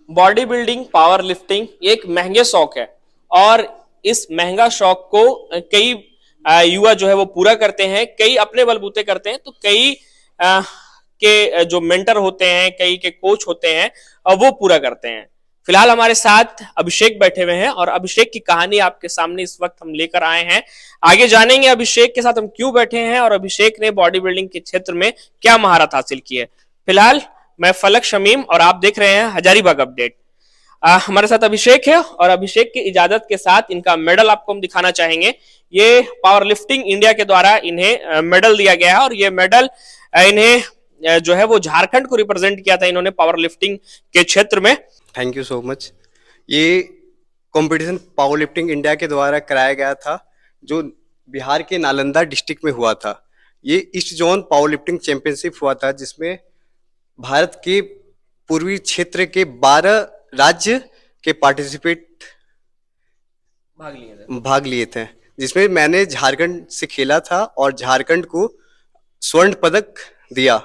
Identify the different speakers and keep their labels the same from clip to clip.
Speaker 1: Body building, power lifting एक महंगे शौक है और इस महंगा शौक को कई युवा जो है वो पूरा करते हैं, कई अपने बलबूते करते हैं, तो कई के जो मेंटर होते हैं, कई के कोच होते हैं वो पूरा करते हैं। फिलहाल हमारे साथ अभिषेक बैठे हुए हैं और अभिषेक की कहानी आपके सामने इस वक्त हम लेकर आए हैं। आगे जानेंगे अभिषेक के साथ हम क्यों बैठे हैं और अभिषेक ने बॉडी बिल्डिंग के क्षेत्र में क्या महारत हासिल की है। फिलहाल मैं फलक शमीम और आप देख रहे हैं हजारीबाग अपडेट। हमारे साथ अभिषेक है और अभिषेक की इजाजत के साथ इनका मेडल आपको हम दिखाना चाहेंगे। ये पावर लिफ्टिंग इंडिया के द्वारा इन्हें मेडल दिया गया है और ये मेडल इन्हें जो है वो झारखंड को रिप्रेजेंट किया था इन्होंने पावर लिफ्टिंग के क्षेत्र में।
Speaker 2: Thank you so much. ये कंपटीशन पावर लिफ्टिंग इंडिया के द्वारा कराया गया था जो बिहार के नालंदा डिस्ट्रिक्ट में हुआ था। ये east zone power lifting championship हुआ था जिसमें भारत के पूर्वी क्षेत्र के 12 राज्य के पार्टिसिपेट भाग लिए थे, जिसमें मैंने झारखंड से खेला था और झारखंड को स्वर्ण पदक दिया।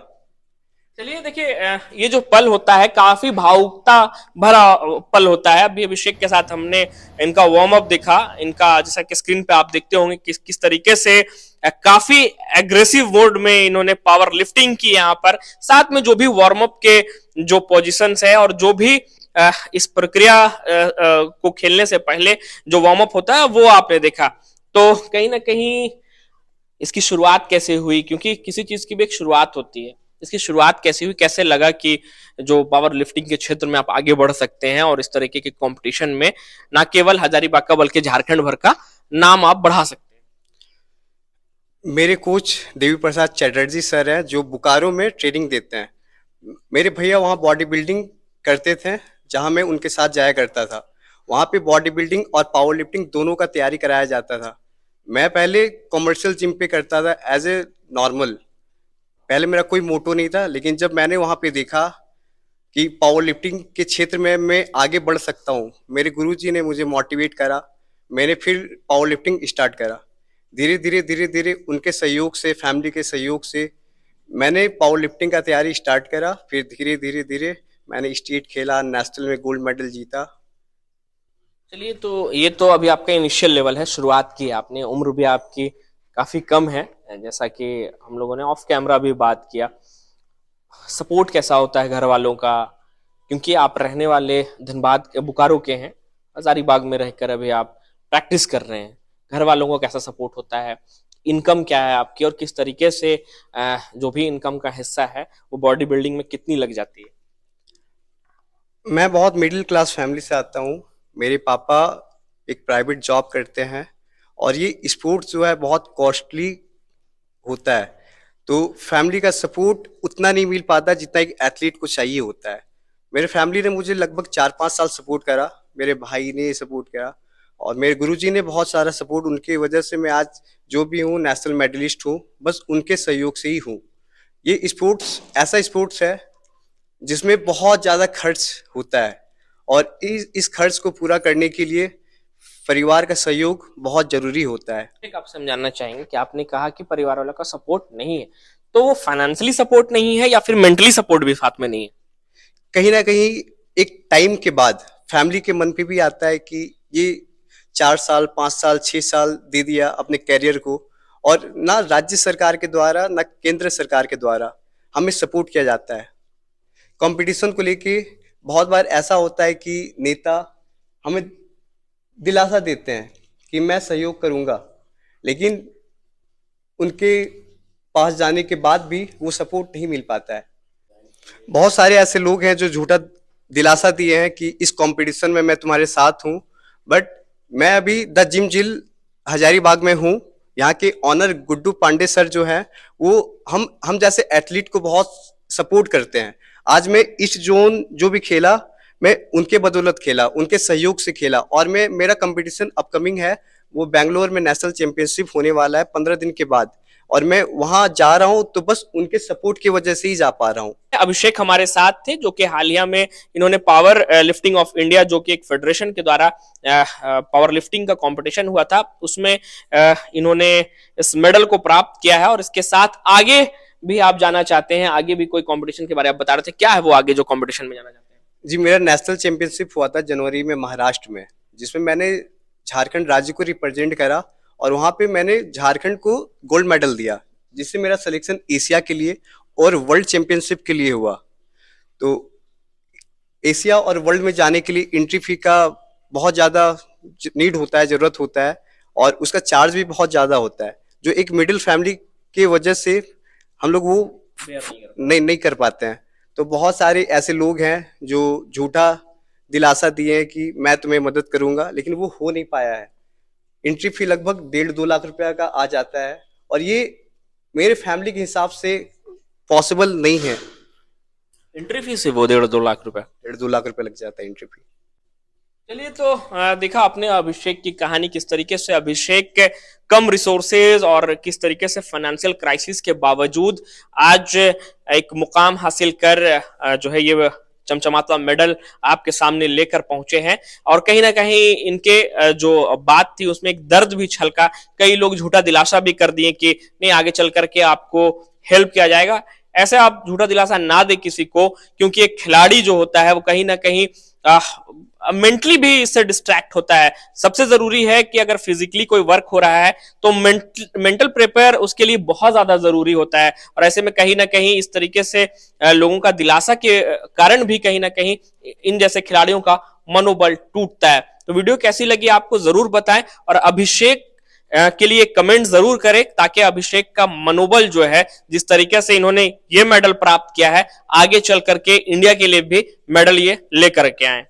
Speaker 1: चलिए देखिए, ये जो पल होता है काफी भावुकता भरा पल होता है। अभी अभिषेक के साथ हमने इनका वार्म अप देखा, इनका जैसा कि स्क्रीन पे आप देखते होंगे किस तरीके से काफी एग्रेसिव मोड में इन्होंने पावर लिफ्टिंग की यहाँ पर। साथ में जो भी वार्म अप के जो पोजीशंस है और जो भी इस प्रक्रिया को खेलने से पहले जो वार्म अप होता है वो आपने देखा। तो कहीं ना कहीं इसकी शुरुआत कैसे हुई, क्योंकि किसी चीज की भी एक शुरुआत होती है, इसकी शुरुआत कैसे हुई, कैसे लगा कि जो पावर लिफ्टिंग के क्षेत्र में आप आगे बढ़ सकते हैं और इस तरीके के कंपटीशन में ना केवल हजारीबाग का बल्कि झारखंड भर का नाम आप बढ़ा सकते हैं।
Speaker 2: मेरे कोच देवी प्रसाद चैटर्जी सर हैं जो बोकारो में ट्रेनिंग देते हैं। मेरे भैया वहाँ बॉडी बिल्डिंग करते थे जहाँ मैं उनके साथ जाया करता था। वहाँ पे बॉडी बिल्डिंग और पावर लिफ्टिंग दोनों का तैयारी कराया जाता था। मैं पहले कॉमर्शियल जिम पे करता था एज ए नॉर्मल। पहले मेरा कोई मोटो नहीं था, लेकिन जब मैंने वहाँ पे देखा कि पावर लिफ्टिंग के क्षेत्र में मैं आगे बढ़ सकता हूँ, मेरे गुरुजी ने मुझे मोटिवेट करा। मैंने फिर पावर लिफ्टिंग स्टार्ट करा। धीरे धीरे उनके सहयोग से, फैमिली के सहयोग से मैंने पावर लिफ्टिंग का तैयारी स्टार्ट करा। फिर धीरे मैंने स्टेट खेला, नेशनल में गोल्ड मेडल जीता।
Speaker 1: चलिए, तो ये तो अभी आपका इनिशियल लेवल है, शुरुआत की आपने, उम्र भी आपकी काफी कम है, जैसा कि हम लोगों ने ऑफ कैमरा भी बात किया। सपोर्ट कैसा होता है घर वालों का, क्योंकि आप रहने वाले धनबाद के बोकारो के हैं, हजारीबाग में रहकर अभी आप प्रैक्टिस कर रहे हैं। घर वालों को कैसा सपोर्ट होता है, इनकम क्या है आपकी और किस तरीके से जो भी इनकम का हिस्सा है वो बॉडी बिल्डिंग में कितनी लग जाती है?
Speaker 2: मैं बहुत मिडिल क्लास फैमिली से आता हूँ। मेरे पापा एक प्राइवेट जॉब करते हैं और ये स्पोर्ट्स जो है बहुत कॉस्टली होता है, तो फैमिली का सपोर्ट उतना नहीं मिल पाता जितना एक एथलीट को चाहिए होता है। मेरे फैमिली ने मुझे लगभग 4-5 साल सपोर्ट करा, मेरे भाई ने सपोर्ट करा और मेरे गुरुजी ने बहुत सारा सपोर्ट। उनकी वजह से मैं आज जो भी हूँ, नेशनल मेडलिस्ट हूँ, बस उनके सहयोग से ही हूँ। ये स्पोर्ट्स ऐसा स्पोर्ट्स है जिसमें बहुत ज़्यादा खर्च होता है और इस खर्च को पूरा करने के लिए परिवार का सहयोग बहुत जरूरी होता है।
Speaker 1: एक आप समझाना चाहेंगे कि आपने कहा कि परिवार वालों का सपोर्ट नहीं है, तो वो फाइनेंशियली सपोर्ट नहीं है या फिर मेंटली सपोर्ट भी साथ में नहीं है?
Speaker 2: कहीं ना कहीं एक टाइम के बाद फैमिली के मन पे भी आता है कि ये 4 साल 5 साल 6 साल दे दिया अपने कैरियर को, और ना राज्य सरकार के द्वारा ना केंद्र सरकार के द्वारा हमें सपोर्ट किया जाता है। कंपटीशन को लेके बहुत बार ऐसा होता है कि नेता हमें दिलासा देते हैं कि मैं सहयोग करूंगा, लेकिन उनके पास जाने के बाद भी वो सपोर्ट नहीं मिल पाता है। बहुत सारे ऐसे लोग हैं जो झूठा दिलासा दिए हैं कि इस कंपटीशन में मैं तुम्हारे साथ हूं, बट मैं अभी द जिम जिल हजारीबाग में हूं। यहाँ के ऑनर गुड्डू पांडे सर जो है वो हम जैसे एथलीट को बहुत सपोर्ट करते हैं। आज मैं ईस्ट जोन जो भी खेला मैं उनके बदौलत खेला, उनके सहयोग से खेला, और मेरा कंपटीशन अपकमिंग है, वो बेंगलोर में नेशनल चैंपियनशिप होने वाला है 15 दिन के बाद, और मैं वहां जा रहा हूं तो बस उनके सपोर्ट की वजह से ही जा पा रहा हूं।
Speaker 1: अभिषेक हमारे साथ थे जो कि हालिया में इन्होंने पावर लिफ्टिंग ऑफ इंडिया, जो कि एक फेडरेशन के द्वारा पावर लिफ्टिंग का कंपटीशन हुआ था, उसमें इन्होंने इस मेडल को प्राप्त किया है। और इसके साथ आगे भी आप जाना चाहते हैं, आगे भी कोई कंपटीशन के बारे में आप बता रहे थे, क्या है वो आगे जो कंपटीशन में जाना चाहते हैं?
Speaker 2: जी, मेरा नेशनल चैंपियनशिप हुआ था जनवरी में महाराष्ट्र में, जिसमें मैंने झारखंड राज्य को रिप्रेजेंट करा और वहाँ पे मैंने झारखंड को गोल्ड मेडल दिया, जिससे मेरा सिलेक्शन एशिया के लिए और वर्ल्ड चैंपियनशिप के लिए हुआ। तो एशिया और वर्ल्ड में जाने के लिए एंट्री फी का बहुत ज़्यादा नीड होता है, ज़रूरत होता है, और उसका चार्ज भी बहुत ज़्यादा होता है, जो एक मिडिल फैमिली की वजह से हम लोग वो नहीं कर पाते हैं। तो बहुत सारे ऐसे लोग हैं जो झूठा दिलासा दिए हैं कि मैं तुम्हें मदद करूंगा, लेकिन वो हो नहीं पाया है। एंट्री फी लगभग 1.5-2 लाख रुपया का आ जाता है, और ये मेरे फैमिली के हिसाब से पॉसिबल नहीं है।
Speaker 1: एंट्री फीस है वो 1.5-2 लाख रुपए।
Speaker 2: 1.5-2 लाख रुपया लग जाता है एंट्री फी।
Speaker 1: चलिए, तो देखा आपने अभिषेक की कहानी, किस तरीके से अभिषेक के कम रिसोर्सेज और किस तरीके से फाइनेंशियल क्राइसिस के बावजूद आज एक मुकाम हासिल कर जो है ये चमचमाता मेडल आपके सामने लेकर पहुंचे हैं। और कहीं ना कहीं इनके जो बात थी उसमें एक दर्द भी छलका। कई लोग झूठा दिलासा भी कर दिए कि नहीं, आगे चल करके आपको हेल्प किया जाएगा। ऐसे आप झूठा दिलासा ना दे किसी को, क्योंकि एक खिलाड़ी जो होता है वो कहीं ना कहीं मेंटली भी इससे डिस्ट्रैक्ट होता है। सबसे जरूरी है कि अगर फिजिकली कोई वर्क हो रहा है तो मेंटल प्रिपेयर उसके लिए बहुत ज्यादा जरूरी होता है। और ऐसे में कहीं ना कहीं इस तरीके से लोगों का दिलासा के कारण भी कहीं ना कहीं इन जैसे खिलाड़ियों का मनोबल टूटता है। तो वीडियो कैसी लगी आपको जरूर बताएं, और अभिषेक के लिए कमेंट जरूर करें, ताकि अभिषेक का मनोबल जो है, जिस तरीके से इन्होंने ये मेडल प्राप्त किया है, आगे चल करके इंडिया के लिए भी मेडल ये लेकर के आए।